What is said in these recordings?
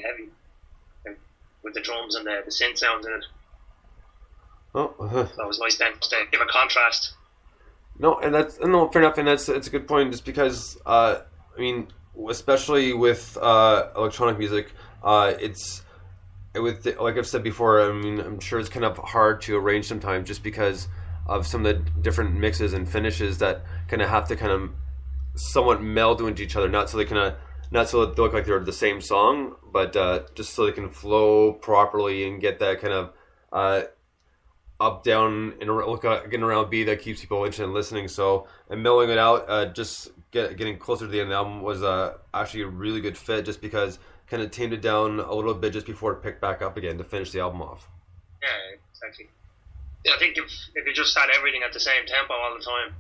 heavy, like, with the drums and the synth sounds in it. Oh, So it was nice then to give a contrast. no, and that's no fair enough, and it's a good point. Just because I mean, especially with electronic music, it's with like I've said before. I mean, I'm sure it's kind of hard to arrange sometimes, just because of some of the different mixes and finishes that kind of have to kind of somewhat meld into each other, not so that they look like they're the same song, but just so they can flow properly and get that kind of up, down, and getting around beat that keeps people interested in listening. So, and mellowing it out, just getting closer to the end of the album was actually a really good fit, just because kind of tamed it down a little bit just before it picked back up again to finish the album off. Yeah, exactly. Yeah, I think if you just had everything at the same tempo all the time,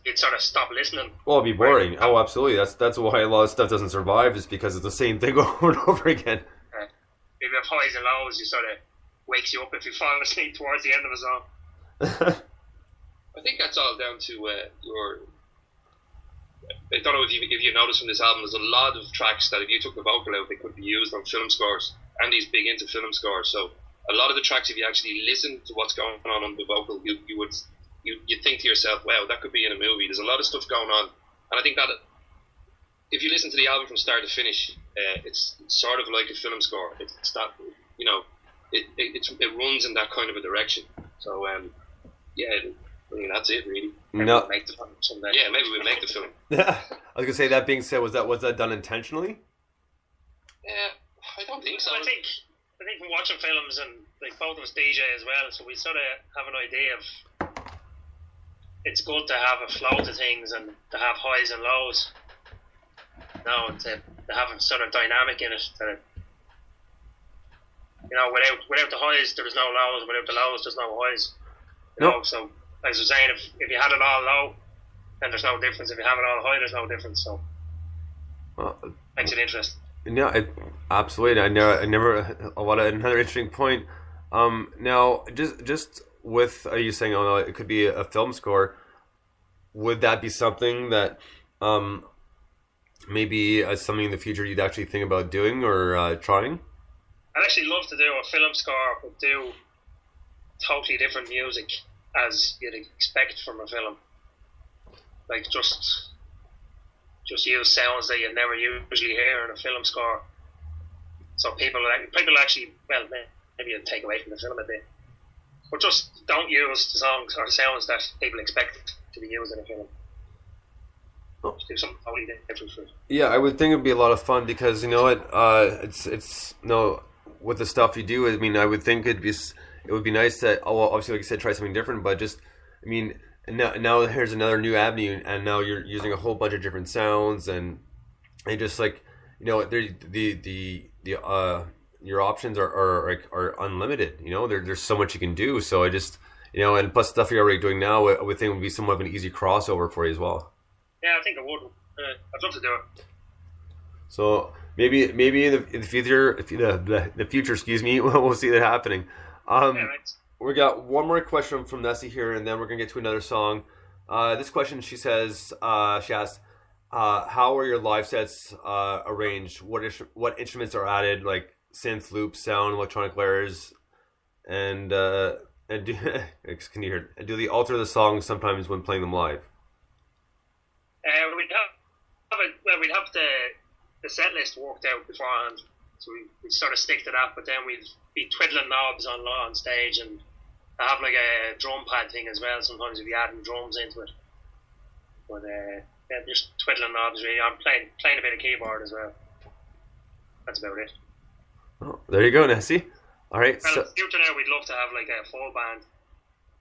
you'd sort of stop listening. Well, it'd be boring. Oh, absolutely. That's why a lot of stuff doesn't survive, is because it's the same thing over and over again. If you have highs and lows, you sort of wakes you up if you fall asleep towards the end of a song. I think that's all down to your. I don't know if you noticed from this album, there's a lot of tracks that if you took the vocal out, they could be used on film scores. Andy's big into film scores, so a lot of the tracks, if you actually listen to what's going on the vocal, you'd think to yourself, wow, that could be in a movie. There's a lot of stuff going on, and I think that if you listen to the album from start to finish, it's sort of like a film score. It's that, you know, it runs in that kind of a direction. So yeah, I mean, that's it really. No. Make the film someday. Yeah, maybe we'll make the film. I was gonna say, that being said, was that done intentionally? Yeah, I don't think so. I think from watching films, and like both of us DJ as well, so we sort of have an idea of it's good to have a flow to things and to have highs and lows. No, to have a sort of dynamic in it. You know, without the highs, there is no lows. Without the lows, there's no highs. You know, so as I was saying, if you had it all low, then there's no difference. If you have it all high, there's no difference. So makes it interesting. Yeah, absolutely. I never. Another interesting point. Now, just with you saying, oh no, it could be a film score. Would that be something that maybe as something in the future you'd actually think about doing or trying? I'd actually love to do a film score, but do totally different music as you'd expect from a film. Like just use sounds that you'd never usually hear in a film score. So people actually, well, maybe it'd take away from the film a bit, but just don't use the songs or the sounds that people expect to be used in a film. Just do something totally different for it. Yeah, I would think it'd be a lot of fun, because you know it's with the stuff you do. I mean, I would think it would be nice to, obviously, like you said, try something different, but just, I mean, now here's another new avenue, and now you're using a whole bunch of different sounds, and just like, you know, your options are unlimited. You know, there's so much you can do. So I just, you know, and plus stuff you're already doing now, I would think would be somewhat of an easy crossover for you as well. Yeah, I think it would. I'd love to do it. So maybe in the future, the future, excuse me, we'll see that happening. Yeah, right. We got one more question from Nessie here, and then we're gonna get to another song. This question, she says, she asks, how are your live sets arranged? What instruments are added, like synth, loops, sound, electronic layers, and do can you hear? Do they alter the songs sometimes when playing them live? We'd have the set list worked out beforehand, so we'd sort of stick to that. But then we'd be twiddling knobs on stage, and I have like a drum pad thing as well. Sometimes we'd be adding drums into it. But yeah, just twiddling knobs really. I'm playing a bit of keyboard as well. That's about it. Oh, there you go, Nessie. All right. Well, in the future now, we'd love to have like a full band,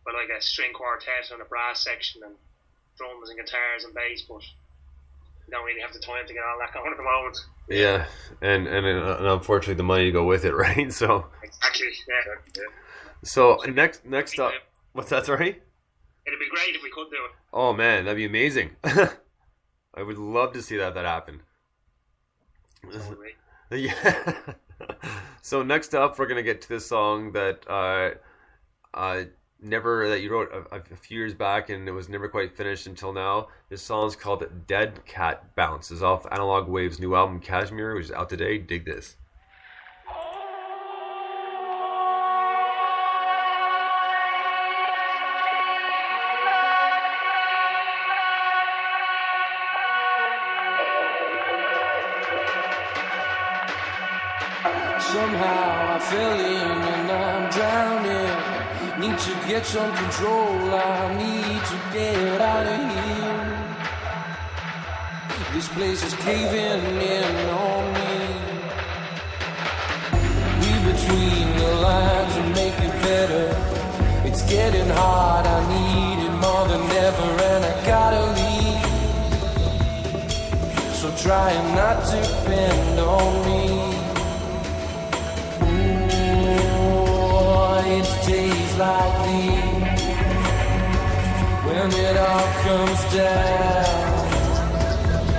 with like a string quartet and a brass section and drums and guitars and bass, but we don't really have the time to get all that going at the moment. Yeah, and unfortunately the money to go with it, right? So exactly, yeah. So next up, what's that? Sorry. It'd be great if we could do it. Oh man, that'd be amazing. I would love to see that happen. Yeah. So next up, we're gonna get to this song that that you wrote a few years back, and it was never quite finished until now. This song is called "Dead Cat Bounce." It's off Analogue Wave's new album Kashmir, which is out today. Dig this. Somehow I fell in and I'm drowning. Need to get some control, I need to get out of here. This place is caving in on me. Read between the lines and make it better. It's getting hard, I need it more than ever, and I gotta leave. So try not to depend on me. It's days like these when it all comes down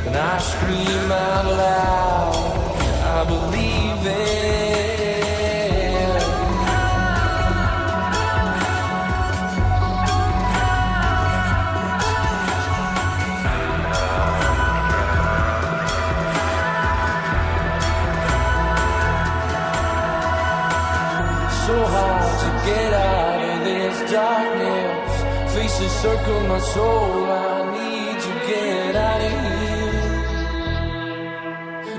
and I scream out loud, I believe it. So hard to get out of this darkness. Faces circle my soul, I need to get out of here.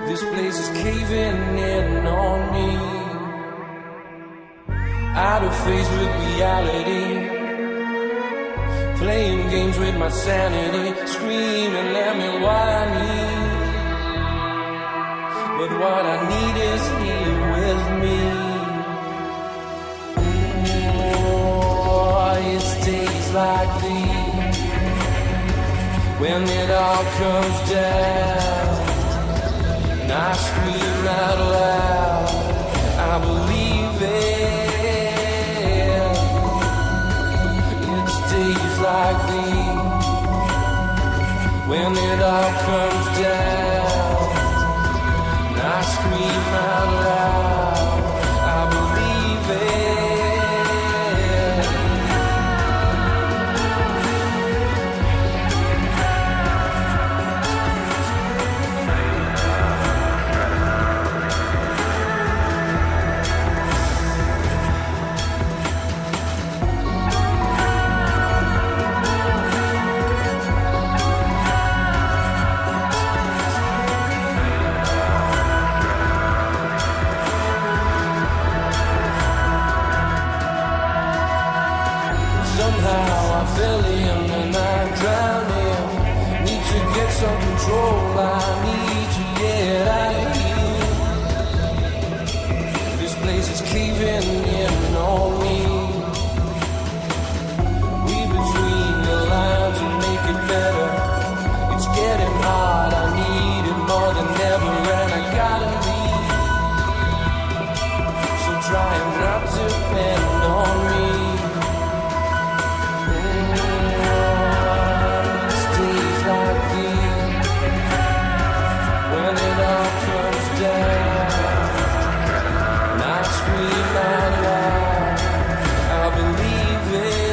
This place is caving in on me. Out of phase with reality, playing games with my sanity, screaming at me what I need. But what I need is here with me. It's days like these when it all comes down and I scream out loud, I believe it. It's days like these when it all comes down and I scream out loud, I believe it. Some control, I need to get out of here. This place is caving in on me. Read between the lines and make it better. It's getting hard, I need it more than ever, and I gotta leave. So try not to depend on me. Stays like these when it all comes down, and I scream out loud, I believe it.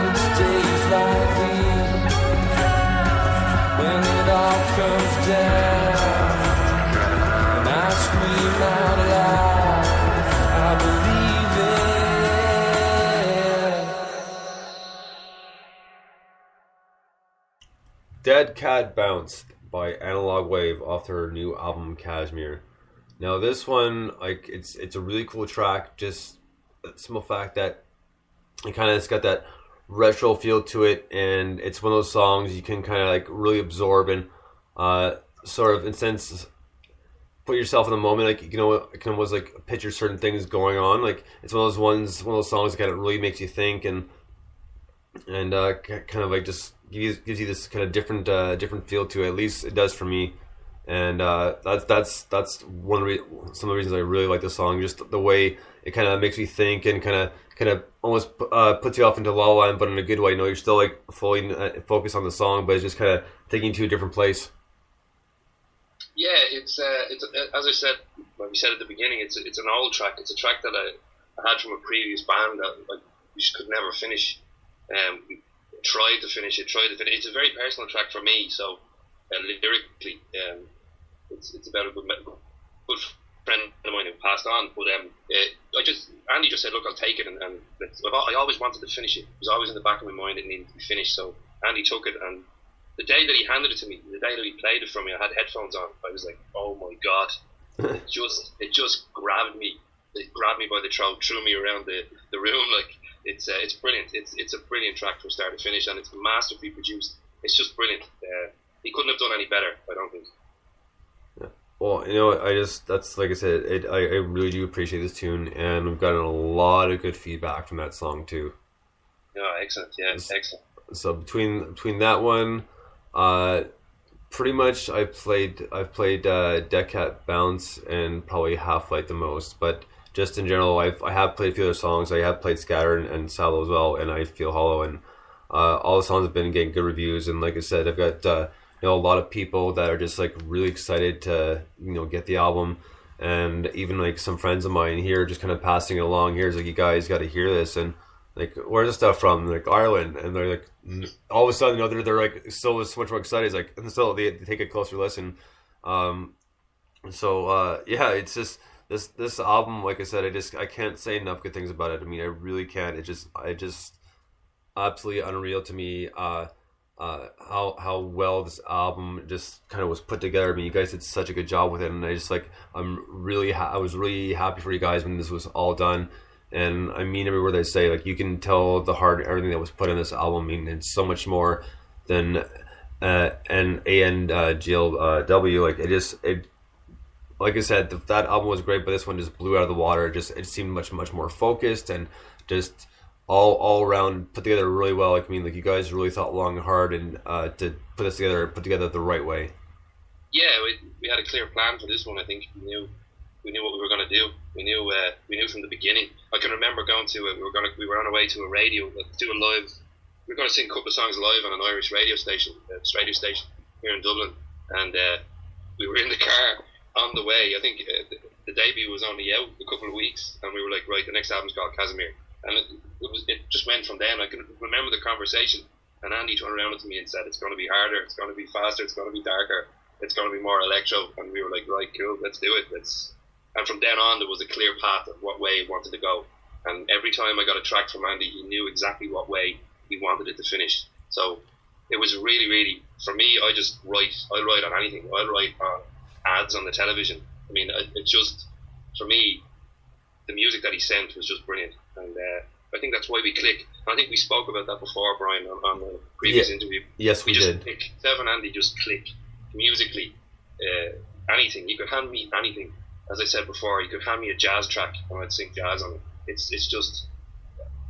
It's days like these when it all comes down, and I scream out loud, I believe it. Dead Cat Bounce by Analogue Wave off their new album Kashmir. Now this one, like, it's a really cool track. Just the simple fact that it kind of it's got that retro feel to it, and it's one of those songs you can kind of like really absorb and sort of, in a sense, put yourself in the moment. Like, you know, it can almost like picture certain things going on. Like, it's one of those songs that kind of really makes you think and kind of like just gives you this kind of different feel to it. At least it does for me, and that's some of the reasons I really like this song. Just the way it kind of makes me think and kind of almost puts you off into la la land, but in a good way. You know, you're still like fully focused on the song, but it's just kind of taking you to a different place. Yeah, it's as I said when we said at the beginning, it's an old track. It's a track that I had from a previous band that like we just could never finish. We tried to finish it. It's a very personal track for me, so lyrically, it's about a good friend of mine who passed on. But Andy just said, look, I'll take it, and I always wanted to finish it. It was always in the back of my mind it needed to be finished. So Andy took it, and the day that he handed it to me, the day that he played it for me, I had headphones on. I was like, oh my god, it just grabbed me. It grabbed me by the throat, threw me around the room. Like it's brilliant. It's a brilliant track from start to finish, and it's masterfully produced. It's just brilliant. He couldn't have done any better, I don't think. Well, that's like I said, I really do appreciate this tune, and we've gotten a lot of good feedback from that song too. Yeah, excellent. Yeah, excellent. So between that one, pretty much I've played Dead Cat Bounce and probably Half-Light the most, but just in general, I have played a few other songs. I have played Scatter and Sallow as well, and I Feel Hollow, and all the songs have been getting good reviews. And like I said, I've got a lot of people that are just like really excited to get the album, and even like some friends of mine here just kind of passing it along. Here's like, you guys got to hear this, and like, where's the stuff from? Like Ireland, and they're like, all of a sudden, they're like so much more excited. It's like, and so they take a closer listen. Yeah, it's just this album. Like I said, I can't say enough good things about it. I mean, I really can't. It just absolutely unreal to me. How well this album just kind of was put together. I mean, you guys did such a good job with it, and I just like I was really happy for you guys when this was all done. And I mean every word I say. Like, you can tell the heart, everything that was put in this album. I mean, it's so much more than GLW. Like, it like I said, that album was great, but this one just blew out of the water. It seemed much more focused, and just all around put together really well. Like, I mean, like, you guys really thought long and hard, and to put together the right way. Yeah, we had a clear plan for this one. I think we knew what we were going to do. We knew from the beginning. I can remember going to we were on our way to a radio to do a live. We were going to sing a couple of songs live on an Irish radio station, here in Dublin, and we were in the car on the way. I think the debut was only out a couple of weeks, and we were like, right, the next album's called Casimir, and it just went from then. I can remember the conversation, and Andy turned around to me and said, it's going to be harder, it's going to be faster, it's going to be darker, it's going to be more electro, and we were like, right, cool, let's do it. And from then on, there was a clear path of what way he wanted to go. And every time I got a track from Andy, he knew exactly what way he wanted it to finish. So it was really, really, for me, I write on anything. I write on ads on the television. I mean, it just, for me, the music that he sent was just brilliant. And I think that's why we click. And I think we spoke about that before, Brian, on the previous interview. Yes, we did. Click. Sev and Andy just click musically. Anything. You could hand me anything. As I said before, you could hand me a jazz track and I'd sing jazz on it. It's just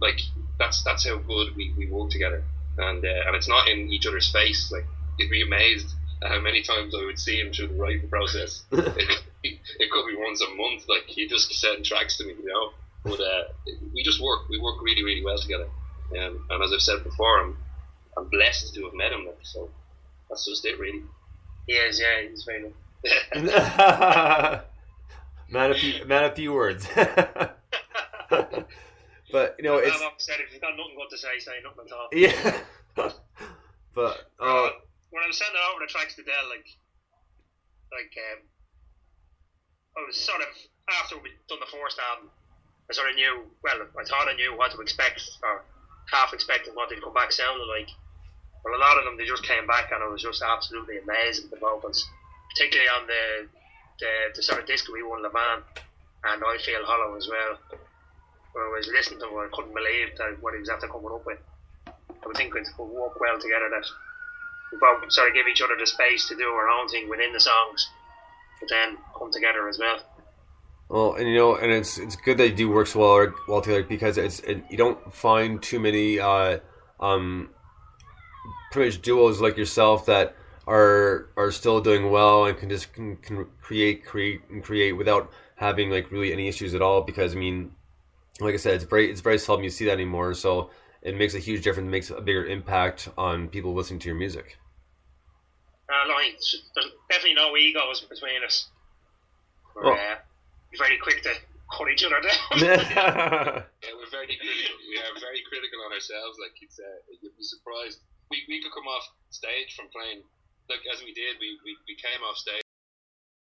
like that's how good we work together, and it's not in each other's face. Like, you'd be amazed at how many times I would see him through the writing process. It could be once a month. Like, he just send tracks to me, But we just work. We work really, really well together. And as I've said before, I'm blessed to have met him. So that's just it, really. He is, yeah. He's very good. Man, a few words. But it's. I'm upset if you've got nothing good to say nothing at all. Yeah. But when I was sending over the tracks to Dell, I was sort of, after we'd done the first album, I sort of knew. Well, I thought I knew what to expect, or half expecting what they'd come back sounding like. But a lot of them, they just came back, and it was just absolutely amazing, the vocals, particularly on the sort of disco-y one, Levan, and I Feel Hollow as well. When I was listening to him, I couldn't believe what he was after coming up with. I would think it would work well together, that we both sort of give each other the space to do our own thing within the songs, but then come together as well. Well, and and it's good that you do work so well together, because you don't find too many pretty much duos like yourself that are still doing well and can create without having like really any issues at all. Because I mean, like I said, it's very seldom you see that anymore. So it makes a huge difference. It makes a bigger impact on people listening to your music. There's definitely no egos between us. We're very quick to cut each other down. Yeah, we're very critical. We are very critical on ourselves. Like you'd be surprised. We could come off stage from playing, like as we did. We came off stage